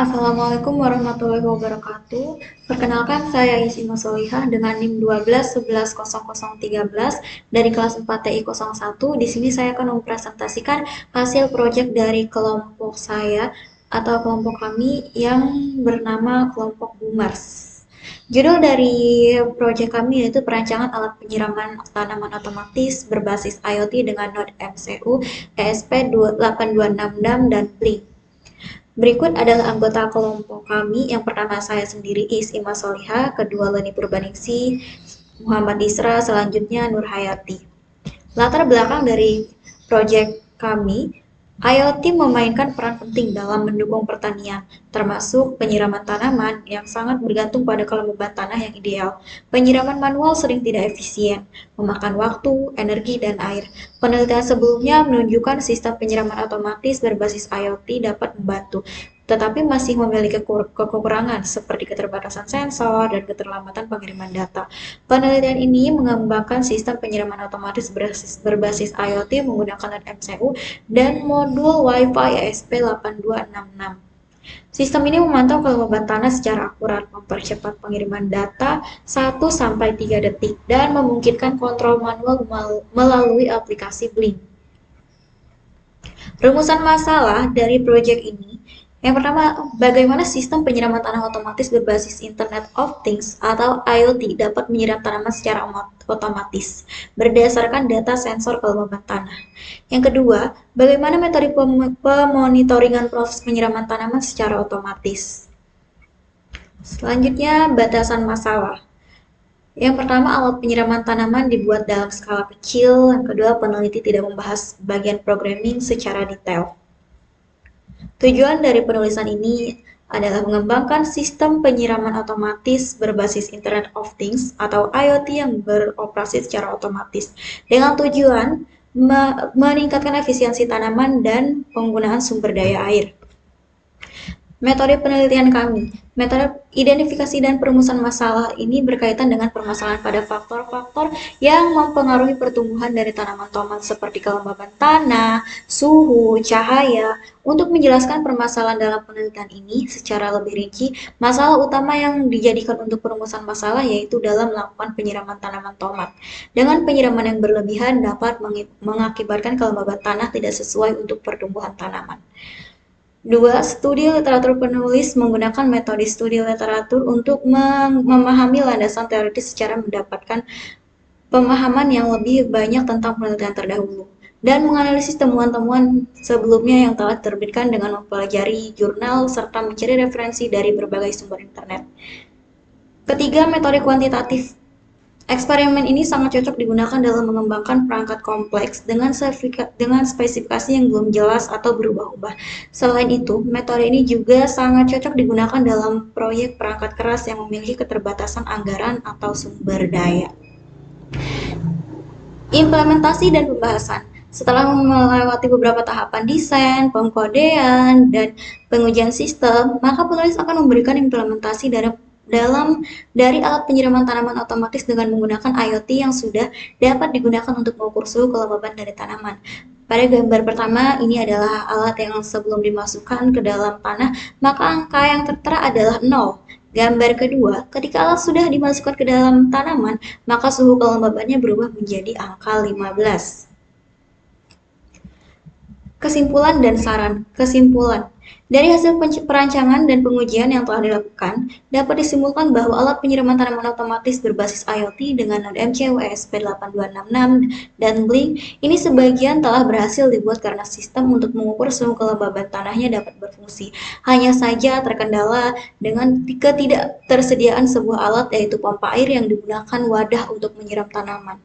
Assalamualaikum warahmatullahi wabarakatuh. Perkenalkan, saya Isima Solihah dengan NIM 12 11 00 13 dari kelas 4 TI 01. Di sini saya akan mempresentasikan hasil proyek dari kelompok saya atau kelompok kami yang bernama kelompok Boomers. Judul dari proyek kami yaitu perancangan alat penyiraman tanaman otomatis berbasis IoT dengan node MCU, ESP8266 dan Blink. Berikut adalah anggota kelompok kami. Yang pertama saya sendiri Is Ima Solihah, kedua Leni Purbaningsi, Muhammad Isra, selanjutnya Nur Hayati. Latar belakang dari proyek kami, IoT memainkan peran penting dalam mendukung pertanian, termasuk penyiraman tanaman yang sangat bergantung pada kelembaban tanah yang ideal. Penyiraman manual sering tidak efisien, memakan waktu, energi, dan air. Penelitian sebelumnya menunjukkan sistem penyiraman otomatis berbasis IoT dapat membantu, tetapi masih memiliki kekurangan seperti keterbatasan sensor dan keterlambatan pengiriman data. Penelitian ini mengembangkan sistem penyiraman otomatis berbasis IoT menggunakan MCU dan modul Wi-Fi ESP8266. Sistem ini memantau kelembaban tanah secara akurat, mempercepat pengiriman data 1-3 detik, dan memungkinkan kontrol manual melalui aplikasi Blink. Rumusan masalah dari proyek ini, yang pertama, bagaimana sistem penyiraman tanah otomatis berbasis Internet of Things atau IoT dapat menyiram tanaman secara otomatis berdasarkan data sensor kelembaban tanah. Yang kedua, bagaimana metode pemonitoringan proses penyiraman tanaman secara otomatis. Selanjutnya, batasan masalah. Yang pertama, alat penyiraman tanaman dibuat dalam skala kecil. Yang kedua, peneliti tidak membahas bagian programming secara detail. Tujuan dari penulisan ini adalah mengembangkan sistem penyiraman otomatis berbasis Internet of Things atau IoT yang beroperasi secara otomatis dengan tujuan meningkatkan efisiensi tanaman dan penggunaan sumber daya air. Metode penelitian kami, metode identifikasi dan perumusan masalah ini berkaitan dengan permasalahan pada faktor-faktor yang mempengaruhi pertumbuhan dari tanaman tomat seperti kelembaban tanah, suhu, cahaya. Untuk menjelaskan permasalahan dalam penelitian ini secara lebih rinci, masalah utama yang dijadikan untuk perumusan masalah yaitu dalam melakukan penyiraman tanaman tomat. Dengan penyiraman yang berlebihan dapat mengakibatkan kelembaban tanah tidak sesuai untuk pertumbuhan tanaman. 2. Studi literatur. Penulis menggunakan metode studi literatur untuk memahami landasan teoritis secara mendapatkan pemahaman yang lebih banyak tentang penelitian terdahulu dan menganalisis temuan-temuan sebelumnya yang telah diterbitkan dengan mempelajari jurnal serta mencari referensi dari berbagai sumber internet. Ketiga, metode kuantitatif. Eksperimen ini sangat cocok digunakan dalam mengembangkan perangkat kompleks dengan spesifikasi yang belum jelas atau berubah-ubah. Selain itu, metode ini juga sangat cocok digunakan dalam proyek perangkat keras yang memiliki keterbatasan anggaran atau sumber daya. Implementasi dan pembahasan. Setelah melewati beberapa tahapan desain, pengkodean, dan pengujian sistem, maka penulis akan memberikan implementasi dari alat penyiraman tanaman otomatis dengan menggunakan IoT yang sudah dapat digunakan untuk mengukur suhu kelembaban dari tanaman. Pada gambar pertama, ini adalah alat yang sebelum dimasukkan ke dalam tanah, maka angka yang tertera adalah 0. Gambar kedua, ketika alat sudah dimasukkan ke dalam tanaman, maka suhu kelembabannya berubah menjadi angka 15. Kesimpulan dan saran. Kesimpulan. Dari hasil perancangan dan pengujian yang telah dilakukan, dapat disimpulkan bahwa alat penyiraman tanaman otomatis berbasis IoT dengan node MCU ESP8266 dan Blink ini sebagian telah berhasil dibuat karena sistem untuk mengukur suhu kelembaban tanahnya dapat berfungsi. Hanya saja terkendala dengan ketidaktersediaan sebuah alat yaitu pompa air yang digunakan wadah untuk menyiram tanaman.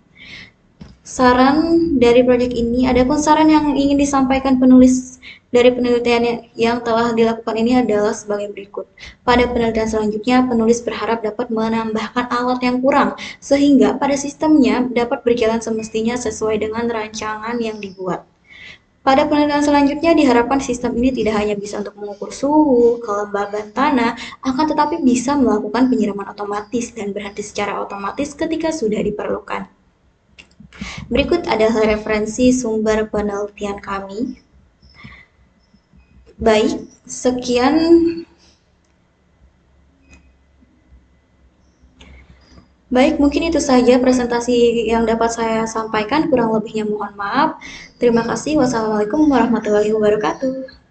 Saran dari proyek ini, adapun saran yang ingin disampaikan penulis dari penelitian yang telah dilakukan ini adalah sebagai berikut. Pada penelitian selanjutnya, penulis berharap dapat menambahkan alat yang kurang, sehingga pada sistemnya dapat berjalan semestinya sesuai dengan rancangan yang dibuat. Pada penelitian selanjutnya, diharapkan sistem ini tidak hanya bisa untuk mengukur suhu, kelembaban tanah, akan tetapi bisa melakukan penyiraman otomatis dan berhenti secara otomatis ketika sudah diperlukan. Berikut adalah referensi sumber penelitian kami. Baik, sekian Baik, mungkin itu saja presentasi yang dapat saya sampaikan, kurang lebihnya mohon maaf. Terima kasih. Wassalamualaikum warahmatullahi wabarakatuh.